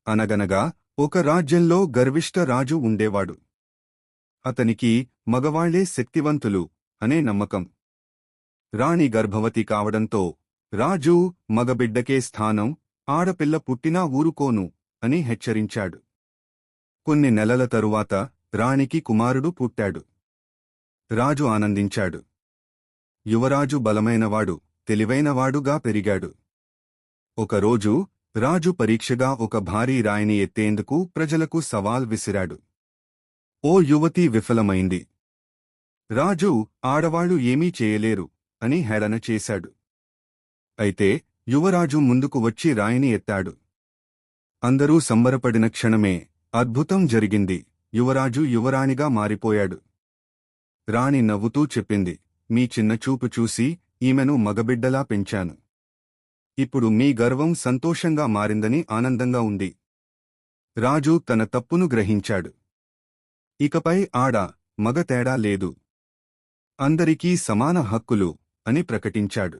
అనగనగా ఒక రాజ్యంలో గర్విష్ఠ రాజు ఉండేవాడు. అతనికి మగవాళ్లే శక్తివంతులు అనే నమ్మకం. రాణి గర్భవతి కావడంతో రాజు మగబిడ్డకే స్థానం, ఆడపిల్ల పుట్టినా ఊరుకోను అని హెచ్చరించాడు. కొన్ని నెలల తరువాత రాణికి కుమారుడు పుట్టాడు. రాజు ఆనందించాడు. యువరాజు బలమైనవాడు, తెలివైనవాడుగా పెరిగాడు. ఒకరోజు రాజు పరీక్షగా ఒక భారీ రాయిని ఎత్తేందుకు ప్రజలకు సవాల్ విసిరాడు. ఓ యువతి విఫలమైంది. రాజు ఆడవాళ్లు ఏమీ చేయలేరు అని హేళన చేశాడు. అయితే యువరాజు ముందుకు వచ్చి రాయిని ఎత్తాడు. అందరూ సంబరపడిన క్షణమే అద్భుతం జరిగింది. యువరాజు యువరాణిగా మారిపోయాడు. రాణి నవ్వుతూ చెప్పింది, మీ చిన్న చూపు చూసి ఈమెను మగబిడ్డలా పెంచాను. ఇప్పుడు మీ గర్వం సంతోషంగా మారిందని ఆనందంగా ఉంది. రాజు తన తప్పును గ్రహించాడు. ఇకపై ఆడ, మగ తేడా లేదు. అందరికీ సమాన హక్కులు అని ప్రకటించాడు.